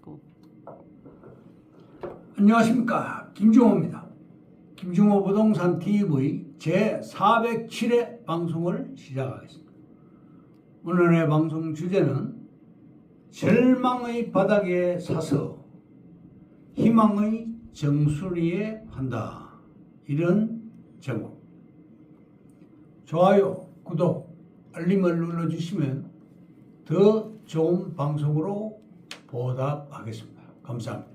go. 안녕하십니까, 김중호입니다. 김중호 부동산 TV 제 407회 방송을 시작하겠습니다. 오늘의 방송 주제는 절망의 바닥에 서서 희망의 정수리에 한다, 이런 제목. 좋아요, 구독, 알림을 눌러주시면 더 좋은 방송으로 보답하겠습니다. 감사합니다.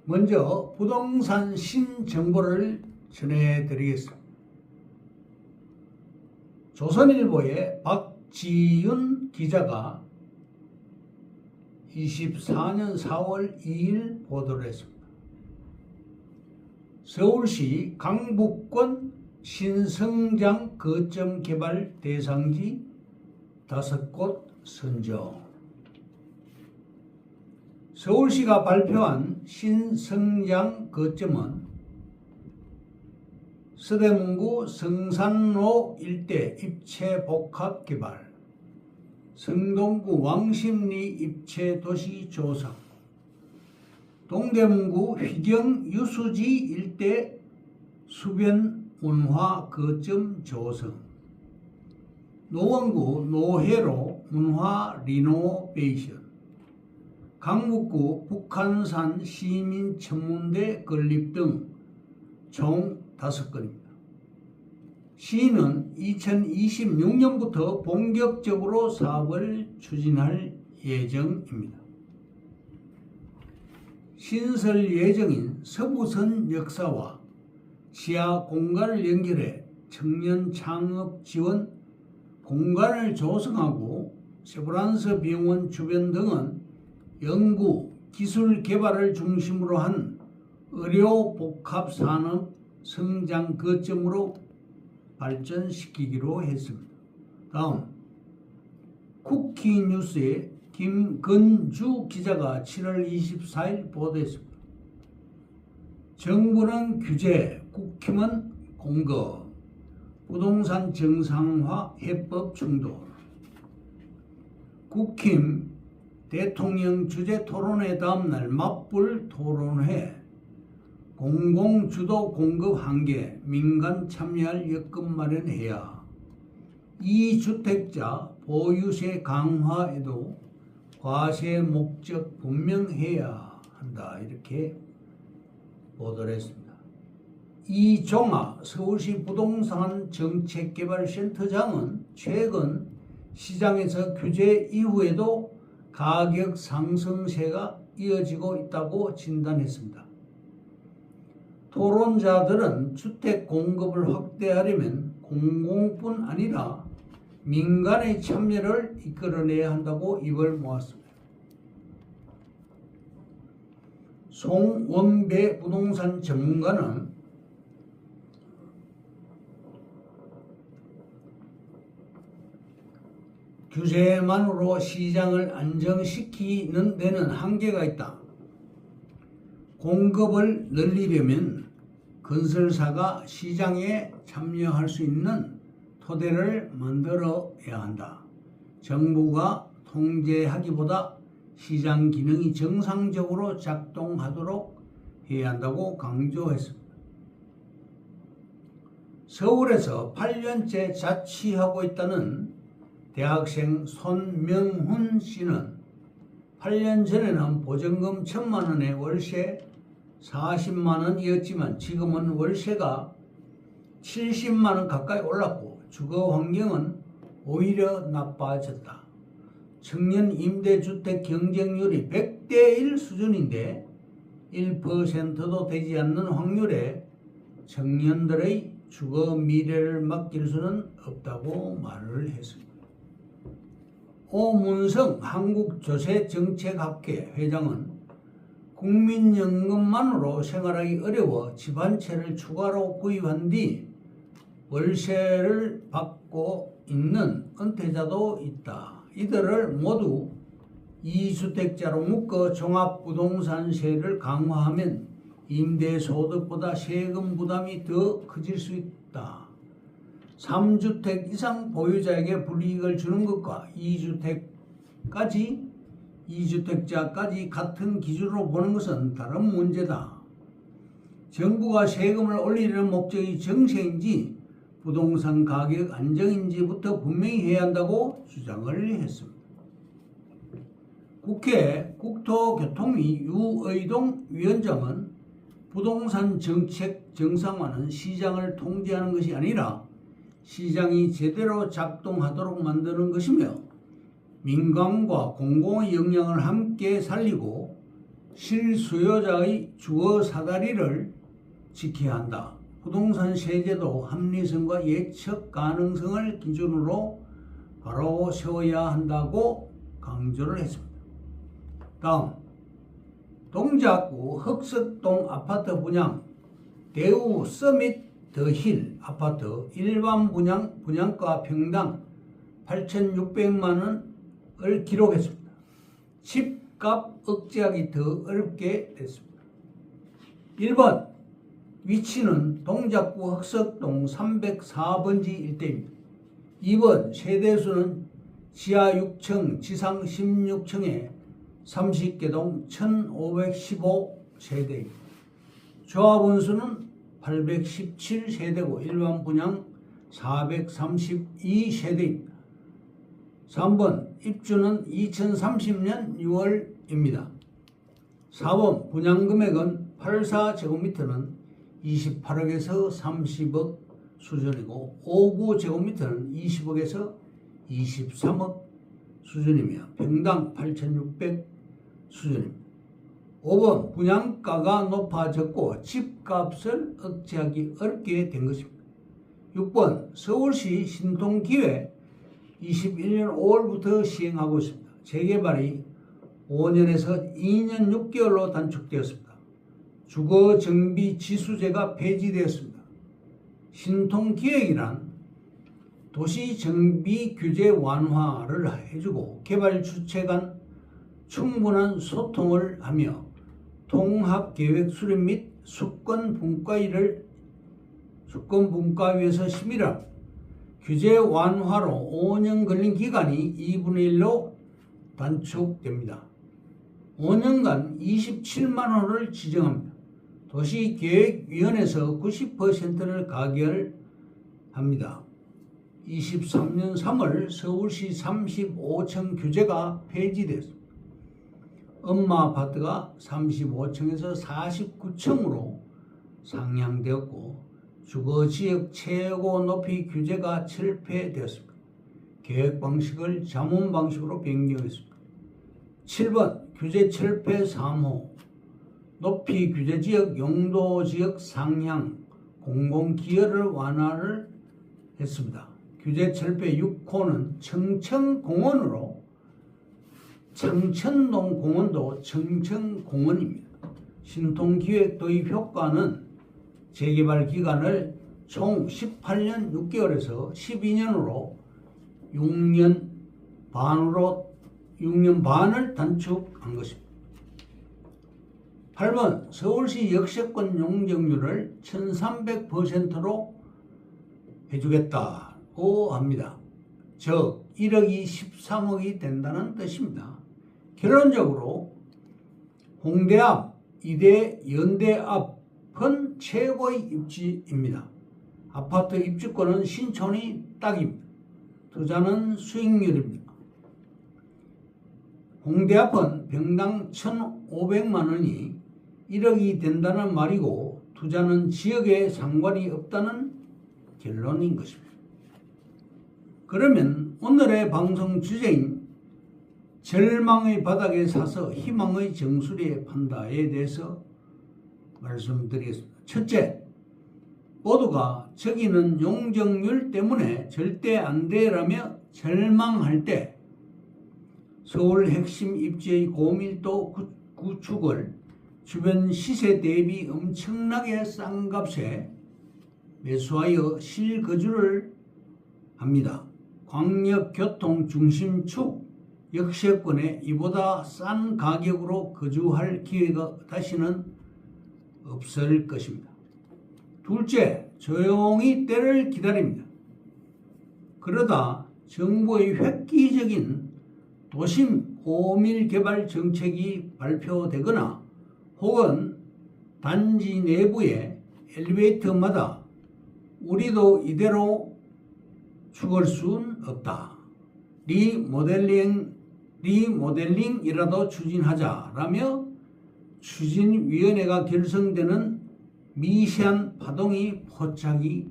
먼저 부동산 신정보를 전해드리겠습니다. 조선일보의 박지윤 기자가 24년 4월 2일 보도를 했습니다. 서울시 강북권 신성장 거점 개발 대상지 5곳 선정. 서울시가 발표한 신성장 거점은 서대문구 성산로 일대 입체 복합 개발, 성동구 왕십리 입체 도시 조성, 동대문구 휘경 유수지 일대 수변 문화 거점 조성, 노원구 노회로 문화 리노베이션, 강북구 북한산 시민천문대 건립 등 총 5건입니다. 시는 2026년부터 본격적으로 사업을 추진할 예정입니다. 신설 예정인 서부선 역사와 지하 공간을 연결해 청년 창업 지원 공간을 조성하고 세브란스 병원 주변 등은 연구, 기술 개발을 중심으로 한 의료 복합 산업 성장 거점으로 발전시키기로 했습니다. 다음, 쿠키뉴스의 김건주 기자가 7월 24일 보도했습니다. 정부는 규제, 국힘은 공급, 부동산 정상화 해법 충돌. 국힘 대통령 주재 토론회 다음날 맞불 토론회, 공공주도 공급 한계, 민간 참여할 여건 마련해야, 2주택자 보유세 강화에도 과세 목적 분명해야 한다, 이렇게 보도를 했습니다. 이종아 서울시 부동산 정책개발센터장은 최근 시장에서 규제 이후에도 가격 상승세가 이어지고 있다고 진단했습니다. 토론자들은 주택 공급을 확대하려면 공공뿐 아니라 민간의 참여를 이끌어내야 한다고 입을 모았습니다. 송원배 부동산 전문가는 규제만으로 시장을 안정시키는 데는 한계가 있다. 공급을 늘리려면 건설사가 시장에 참여할 수 있는 토대를 만들어야 한다. 정부가 통제하기보다 시장 기능이 정상적으로 작동하도록 해야 한다고 강조했습니다. 서울에서 8년째 자취하고 있다는 대학생 손명훈 씨는 8년 전에는 보증금 1,000만 원에 월세 40만 원이었지만 지금은 월세가 70만 원 가까이 올랐고 주거 환경은 오히려 나빠졌다. 청년 임대주택 경쟁률이 100대 1 수준인데 1%도 되지 않는 확률에 청년들의 주거 미래를 맡길 수는 없다고 말을 했습니다. 오문성 한국조세정책학회 회장은 국민연금만으로 생활하기 어려워 집 한 채를 추가로 구입한 뒤 월세를 받고 있는 은퇴자도 있다. 이들을 모두 2주택자로 묶어 종합부동산세를 강화하면 임대소득보다 세금 부담이 더 커질 수 있다. 3주택 이상 보유자에게 불이익을 주는 것과 2주택 2주택자까지 같은 기준으로 보는 것은 다른 문제다. 정부가 세금을 올리려는 목적이 정세인지 부동산 가격 안정인지부터 분명히 해야 한다고 주장을 했습니다. 국회 국토교통위 유의동 위원장은 부동산 정책 정상화는 시장을 통제하는 것이 아니라 시장이 제대로 작동하도록 만드는 것이며 민간과 공공의 역량을 함께 살리고 실수요자의 주거 사다리를 지켜야 한다. 부동산 세제도 합리성과 예측 가능성을 기준으로 바로 세워야 한다고 강조를 했습니다. 다음, 동작구 흑석동 아파트 분양 대우 서밋 더힐 아파트 일반 분양가 평당 8,600만 원을 기록했습니다. 집값 억제하기 더 어렵게 됐습니다. 1번 위치는 동작구 흑석동 304번지 일대입니다. 2번 세대수는 지하 6층, 지상 16층에 30개동 1515세대입니다. 조합원수는 817세대고 일반 분양 432세대입니다. 3번 입주는 2030년 6월입니다. 4번 분양금액은 84제곱미터는 28억에서 30억 수준이고 59제곱미터는 20억에서 23억 수준이며 평당 8,600 수준입니다. 5번 분양가가 높아졌고 집값을 억제하기 어렵게 된 것입니다. 6번 서울시 신통기획 21년 5월부터 시행하고 있습니다. 재개발이 5년에서 2년 6개월로 단축되었습니다. 주거정비 지수제가 폐지되었습니다. 신통기획이란 도시정비 규제 완화를 해주고 개발 주체 간 충분한 소통을 하며 통합계획 수립 및 수권분과위에서 심의를 규제 완화로 5년 걸린 기간이 2분의 1로 단축됩니다. 5년간 27만 원을 지정합니다. 도시계획위원회에서 90%를 가결합니다. 23년 3월 서울시 35층 규제가 폐지됐습니다. 엄마 아파트가 35층에서 49층으로 상향되었고 주거지역 최고 높이 규제가 철폐되었습니다. 계획 방식을 자문 방식으로 변경했습니다. 7번 규제 철폐 3호 높이 규제지역 용도지역 상향 공공기여를 완화를 했습니다. 규제 철폐 6호는 청천공원으로 창천동 공원도 청천공원입니다. 신통기획 도입 효과는 재개발 기간을 총 18년 6개월에서 12년으로 6년 반을 단축한 것입니다. 8번 서울시 역세권 용적률을 1300%로 해주겠다고 합니다. 즉 1억이 13억이 된다는 뜻입니다. 결론적으로 홍대 앞, 이대, 연대 앞은 최고의 입지입니다. 아파트 입주권은 신촌이 딱입니다. 투자는 수익률입니다. 홍대 앞은 평당 1,500만 원이 1억이 된다는 말이고 투자는 지역에 상관이 없다는 결론인 것입니다. 그러면 오늘의 방송 주제인 절망의 바닥에 사서 희망의 정수리에 판다에 대해서 말씀드리겠습니다. 첫째, 모두가 저기는 용적률 때문에 절대 안 돼라며 절망할 때 서울 핵심 입지의 고밀도 구축을 주변 시세 대비 엄청나게 싼 값에 매수하여 실거주를 합니다. 광역교통 중심축 역세권에 이보다 싼 가격으로 거주할 기회가 다시는 없을 것입니다. 둘째, 조용히 때를 기다립니다. 그러다 정부의 획기적인 도심 호밀 개발 정책이 발표되거나 혹은 단지 내부의 엘리베이터마다 우리도 이대로 죽을 순 없다. 리모델링이라도 추진하자라며 추진위원회가 결성되는 미세한 파동이 포착이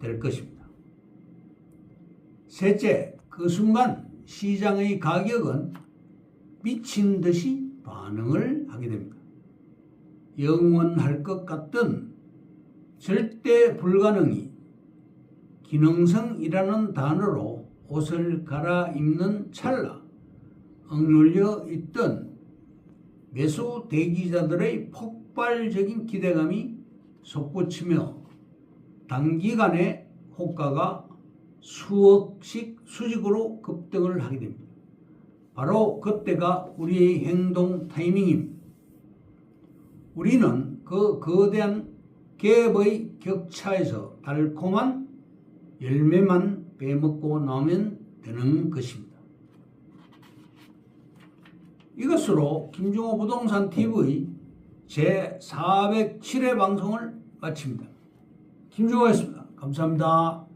될 것입니다. 셋째, 그 순간 시장의 가격은 미친 듯이 반응을 하게 됩니다. 영원할 것 같던 절대 불가능이 기능성이라는 단어로 옷을 갈아입는 찰나 억눌려 있던 매수 대기자들의 폭발적인 기대감이 솟구치며 단기간에 호가가 수억씩 수직으로 급등을 하게 됩니다. 바로 그때가 우리의 행동 타이밍입니다. 우리는 그 거대한 갭의 격차에서 달콤한 열매만 빼먹고 나오면 되는 것입니다. 이것으로 김종호 부동산 TV 제407회 방송을 마칩니다. 김종호였습니다. 감사합니다.